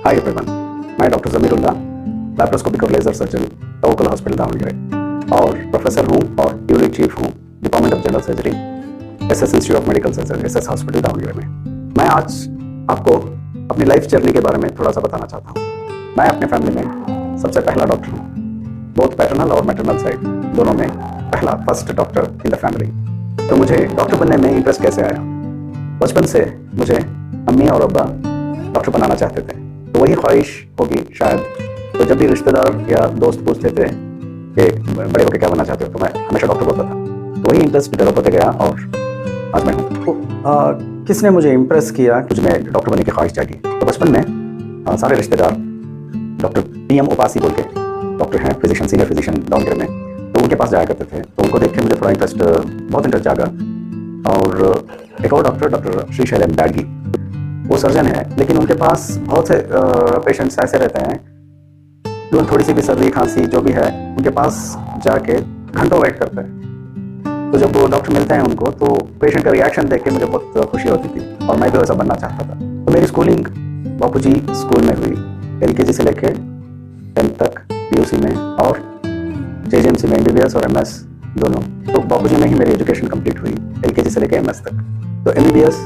हाय everyone, मैं doctor Zameerullah, laparoscopic और laser surgeon, Tawakkul hospital Davangere और प्रोफेसर हूँ और यूनिट चीफ हूँ department of general surgery, SS institute of medical surgery, SS hospital Davangere में। मैं आज आपको अपनी लाइफ जर्नी के बारे में थोड़ा सा बताना चाहता हूँ। मैं अपने फैमिली में सबसे पहला डॉक्टर हूँ, बोथ पैटर्नल और मैटरनल साइड दोनों में पहला first doctor in the family. तो मुझे डॉक्टर बनने में इंटरेस्ट कैसे आया? बचपन से मुझे अम्मी और अब्बा डॉक्टर बनाना चाहते थे, तो वही ख्वाहिश होगी शायद। तो जब भी रिश्तेदार या दोस्त पूछते थे कि बड़े होकर क्या बनना चाहते हो, तो मैं हमेशा डॉक्टर बोलता था। तो वही इंटरेस्ट डेवलप होते गया और आज मैं हूँ। तो किसने मुझे इम्प्रेस किया कि मुझे डॉक्टर बनने की ख्वाहिश जागी? तो बचपन में सारे रिश्तेदार डॉक्टर PM उपासी बोल के डॉक्टर हैं, फिजिशियन, सीनियर फिजिशियन दावणगेरे में, तो उनके पास जाया करते थे। तो उनको देख के मुझे थोड़ा बहुत इंटरेस्ट जागा। और एक और डॉक्टर श्री शैलेम बैडगी, वो सर्जन है, लेकिन उनके पास बहुत से पेशेंट्स ऐसे रहते हैं जो थोड़ी सी भी सर्दी खांसी जो भी है, उनके पास जाके घंटों वेट करते हैं। तो जब वो डॉक्टर मिलते हैं उनको, तो पेशेंट का रिएक्शन देख के मुझे बहुत खुशी होती थी और मैं भी वैसा बनना चाहता था। तो मेरी स्कूलिंग बापूजी स्कूल में हुई, LKG से लेके 10th तक PUC में, और JJMC में MBBS और MS दोनों। तो बापूजी में ही मेरी एजुकेशन कंप्लीट हुई, LKG से लेके MS तक। तो MBBS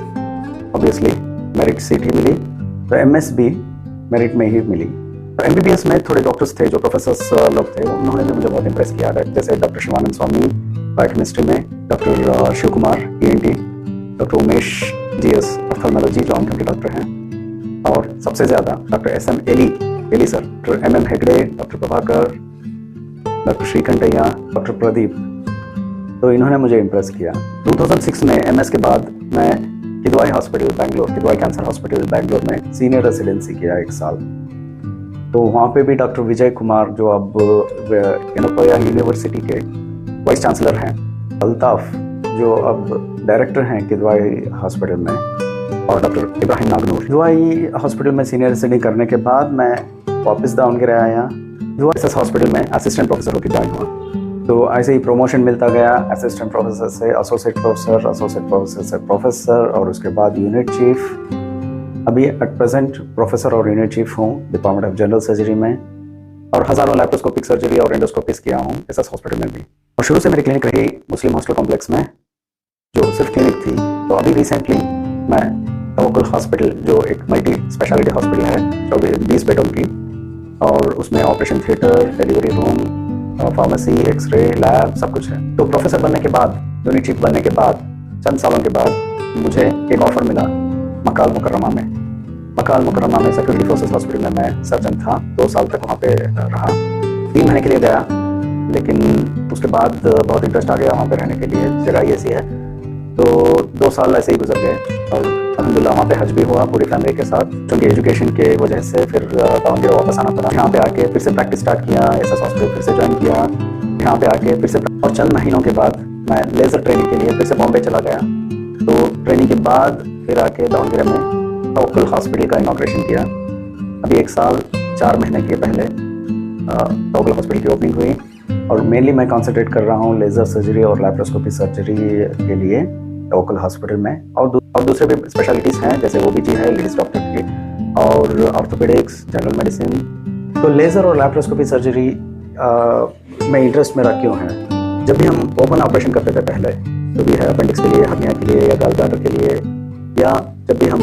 ऑब्वियसली मेरिट सीट ही मिली, तो MS भी मेरिट में ही मिली। तो MBBS में थोड़े डॉक्टर्स थे, जो प्रोफेसर्स लोग थे, उन्होंने भी मुझे बहुत इंप्रेस किया, जैसे डॉक्टर शिवानंद स्वामी बायोकेमिस्ट्री में, doctor Shiv Kumar ENT, doctor Umesh GS ophthalmology जो ऑनकम के डॉक्टर हैं, और सबसे ज़्यादा doctor SM Ali sir, doctor MM Hegde, doctor Prabhakar, doctor Srikantaiah, doctor Pradeep. तो इन्होंने मुझे इम्प्रेस किया। 2006 में MS के बाद मैं Kidwai hospital Bangalore, Kidwai cancer hospital Bangalore में सीनियर रेसिडेंसी किया 1 साल। तो वहाँ पे भी डॉक्टर विजय कुमार, जो अब इनोकोया यूनिवर्सिटी के वाइस चांसलर हैं, अल्ताफ जो अब डायरेक्टर हैं किदवाई हॉस्पिटल में, और डॉक्टर इब्राहिम नागनूर। किदवाई हॉस्पिटल में सीनियर रेसिडेंसी करने के बाद मैं वापस दावणगेरे आया, किदवाई एसएस हॉस्पिटल में असिस्टेंट प्रोफेसर होकर ज्वाइन हुआ। तो ऐसे ही प्रमोशन मिलता गया, असिस्टेंट प्रोफेसर से एसोसिएट प्रोफेसर, एसोसिएट प्रोफेसर से प्रोफेसर, और उसके बाद यूनिट चीफ। अभी एट प्रेजेंट प्रोफेसर और यूनिट चीफ हूँ डिपार्टमेंट ऑफ जनरल सर्जरी में, और हज़ारों लैप्रोस्कोपिक सर्जरी और एंडोस्कोपीज किया हूँ एसएस हॉस्पिटल में भी। और शुरू से मेरी क्लिनिक रही मुस्लिम हॉस्टल कॉम्प्लेक्स में, जो सिर्फ क्लिनिक थी। तो अभी रिसेंटली मैं तवक्कुल हॉस्पिटल, जो एक मल्टी स्पेशलिटी हॉस्पिटल है, 20 बेडों की, और उसमें operation theatre, delivery room, pharmacy, X-ray, lab, सब कुछ है। तो प्रोफेसर बनने के बाद, यूनिट चीफ बनने के बाद, चंद सालों के बाद मुझे एक ऑफर मिला मकाल मुकर्रमा में। मकाल मुकर्रमा में सिक्योरिटी फोर्सेस हॉस्पिटल में मैं सर्जन था। 2 साल तक वहाँ पे रहा। 3 महीने के लिए गया, लेकिन उसके बाद बहुत इंटरेस्ट आ गया वहाँ पे रहने के लिए, जगह ही ऐसी है। तो 2 साल ऐसे ही गुजर गए, और अल्हम्दुलिल्लाह वहाँ पे हज भी हुआ पूरी फैमिली के साथ। क्योंकि एजुकेशन के वजह से फिर दावणगेरे वापस आना पड़ा। यहाँ पे आके फिर से प्रैक्टिस स्टार्ट किया, एसएस हॉस्पिटल फिर से ज्वाइन किया। यहाँ पे आके फिर से, और चंद महीनों के बाद मैं लेज़र ट्रेनिंग के लिए फिर से बॉम्बे चला गया। तो ट्रेनिंग के बाद फिर आके दावणगेरे में तवक्कुल हॉस्पिटल का इनॉग्रेशन किया। अभी 1 साल 4 महीने के पहले तवक्कुल हॉस्पिटल की ओपनिंग हुई, और मेनली मैं कॉन्सेंट्रेट कर रहा हूँ लेज़र सर्जरी और लैप्रोस्कोपी सर्जरी के लिए तवक्कुल हॉस्पिटल में। और दूसरे भी स्पेशलिटीज़ हैं, जैसे OBG है लेडीज डॉक्टर की, और ऑर्थोपेडिक्स, जनरल मेडिसिन। तो लेज़र और लैप्रोस्कोपी सर्जरी में इंटरेस्ट मेरा क्यों है? जब भी हम ओपन ऑपरेशन करते थे पहले, तो भी है अपेंडिक्स के लिए, हर्निया के लिए, या गॉल ब्लैडर के लिए, या जब भी हम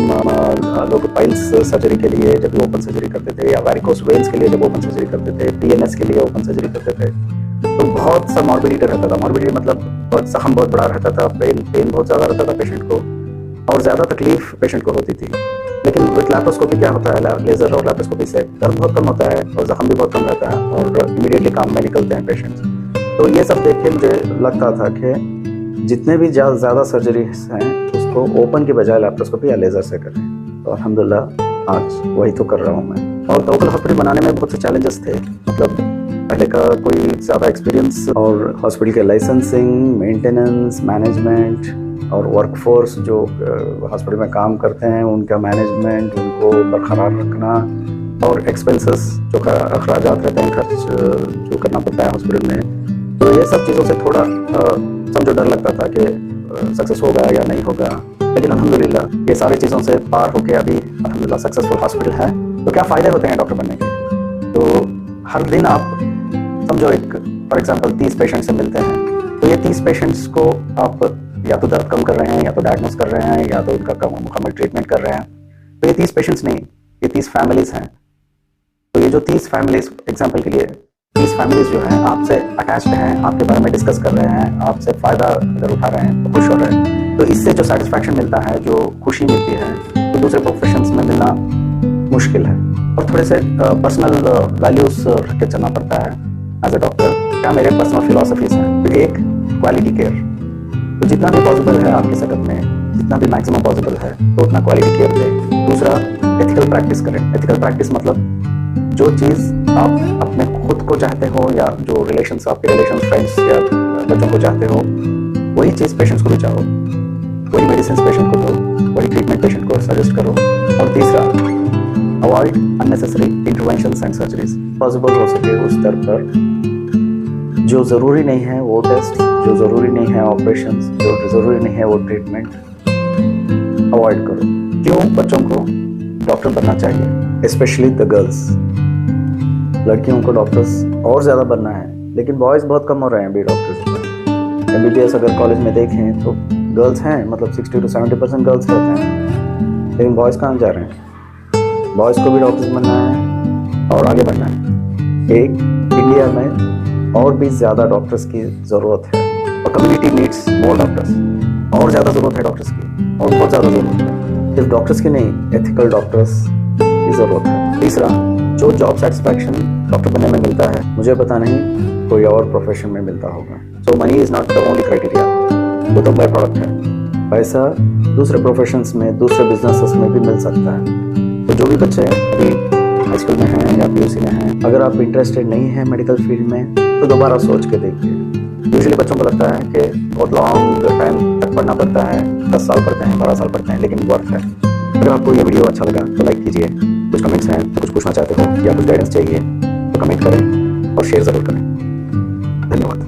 लोग पाइल्स सर्जरी के लिए जब भी ओपन सर्जरी करते थे, या वैरिकोस वेन्स के लिए जब ओपन सर्जरी करते थे, PNS के लिए ओपन सर्जरी करते थे, तो बहुत सा मॉर्बिडिटी रहता था। मॉर्बिडिटी मतलब जख्म बहुत बड़ा रहता था, पेन बहुत ज़्यादा रहता था पेशेंट को, और ज़्यादा तकलीफ पेशेंट को होती थी। लेकिन विथ लैप्रोस्कोपी क्या होता है, लेज़र और लैप्रोस्कोपी से दर्द बहुत कम होता है, और जख्म भी बहुत कम रहता है, और इमीडिएटली काम में निकलते हैं पेशेंट्स। तो ये सब देख के मुझे लगता था कि जितने भी ज़्यादा सर्जरीज हैं, उसको ओपन के बजाय लैप्रोस्कोपी या लेज़र से करें। तो अल्हम्दुलिल्लाह आज वही तो कर रहा हूँ मैं। और तवक्कुल हॉस्पिटल बनाने में बहुत से चैलेंजेस थे, मतलब पहले का कोई ज़्यादा एक्सपीरियंस, और हॉस्पिटल के लाइसेंसिंग, मेंटेनेंस, मैनेजमेंट, और वर्कफोर्स जो हॉस्पिटल में काम करते हैं उनका मैनेजमेंट, उनको बरकरार रखना, और एक्सपेंसेस जो अखराजात रहते हैं, खर्च जो करना पड़ता है हॉस्पिटल में। तो ये सब चीज़ों से थोड़ा समझो डर लगता था कि सक्सेस होगा या नहीं होगा। लेकिन अल्हम्दुलिल्लाह ये सारी चीज़ों से पार होके अभी अल्हम्दुलिल्लाह सक्सेसफुल हॉस्पिटल है। तो क्या फ़ायदे होते हैं डॉक्टर बनने के? तो हर दिन आप समझो एक फॉर एग्जांपल 30 पेशेंट से मिलते हैं, तो ये 30 पेशेंट्स को आप या तो दर्द कम कर रहे हैं, या तो डायग्नोस कर रहे हैं, या तो उनका मुकम्मल ट्रीटमेंट कर रहे हैं। तो ये 30 पेशेंट्स नहीं, ये 30 फैमिलीज हैं। तो ये जो 30 फैमिलीज, एग्जाम्पल के लिए 30 फैमिलीज जो हैं आपसे अटैच्ड हैं, आपके बारे में डिस्कस कर रहे हैं, आपसे फ़ायदा अगर उठा रहे हैं तो खुश हो रहे हैं। तो इससे जो सेटिस्फैक्शन मिलता है, जो खुशी मिलती है, तो दूसरे प्रोफेशंस में मिलना मुश्किल है। और थोड़े से पर्सनल वैल्यूज रख के चलना पड़ता है एज ए डॉक्टर। क्या मेरे पर्सनल फिलोसफीज हैं? तो एक, क्वालिटी केयर, तो जितना भी पॉसिबल है आपके सेटअप में, जितना भी मैक्सिमम पॉसिबल है तो उतना क्वालिटी केयर दें। दूसरा, एथिकल प्रैक्टिस करें। एथिकल प्रैक्टिस मतलब जो चीज़ आप अपने खुद को चाहते हो, या जो रिलेशंस, आपके रिलेशंस, फ्रेंड्स या बच्चों को चाहते हो, वही चीज़ पेशेंट्स को भी चाहो, वही मेडिसिन पेशेंट को दो, वही ट्रीटमेंट पेशेंट को सजेस्ट करो। और तीसरा, avoid unnecessary interventions and surgeries. Possible हो सके उस स्तर पर जो ज़रूरी नहीं है वो टेस्ट, जो ज़रूरी नहीं है ऑपरेशंस, जो ज़रूरी नहीं है वो ट्रीटमेंट अवॉइड करो। क्यों बच्चों को डॉक्टर बनना चाहिए, स्पेशली द गर्ल्स? लड़कियों को डॉक्टर्स और ज़्यादा बनना है, लेकिन बॉयज़ बहुत कम हो रहे हैं अभी डॉक्टर्स। MBBS अगर कॉलेज में देखें तो गर्ल्स हैं, मतलब 60 to 70% गर्ल्स रहते हैं, लेकिन बॉयज़ कहाँ जा रहे हैं? बॉयज़ को भी डॉक्टर्स बनना है और आगे बढ़ना है। एक, इंडिया में और भी ज़्यादा डॉक्टर्स की ज़रूरत है, और कम्युनिटी नीड्स मोर डॉक्टर्स। और ज़्यादा ज़रूरत है डॉक्टर्स की, और बहुत ज़्यादा ज़रूरत है। सिर्फ डॉक्टर्स की नहीं, एथिकल डॉक्टर्स की ज़रूरत है। तीसरा, जो जॉब सेटिस्फैक्शन डॉक्टर बनने में मिलता है, मुझे पता नहीं कोई और प्रोफेशन में मिलता होगा। So money is not the only criteria, वो तो बाय प्रोडक्ट है। पैसा दूसरे प्रोफेशंस में, दूसरे बिजनेसेस में भी मिल सकता है। तो जो भी बच्चे अभी हाई स्कूल में हैं या PUC में हैं, अगर आप इंटरेस्टेड नहीं हैं मेडिकल फील्ड में, तो दोबारा सोच के देखिए। यूजुअली बच्चों को लगता है कि बहुत लॉन्ग टाइम तक पढ़ना पड़ता है, 10 साल पढ़ते हैं, 12 साल पढ़ते हैं, लेकिन वर्थ है। अगर आपको ये वीडियो अच्छा लगा तो लाइक कीजिए, कुछ कमेंट्स हैं तो कुछ पूछना चाहते हो या कुछ गाइडेंस चाहिए तो कमेंट करें और शेयर ज़रूर करें। धन्यवाद।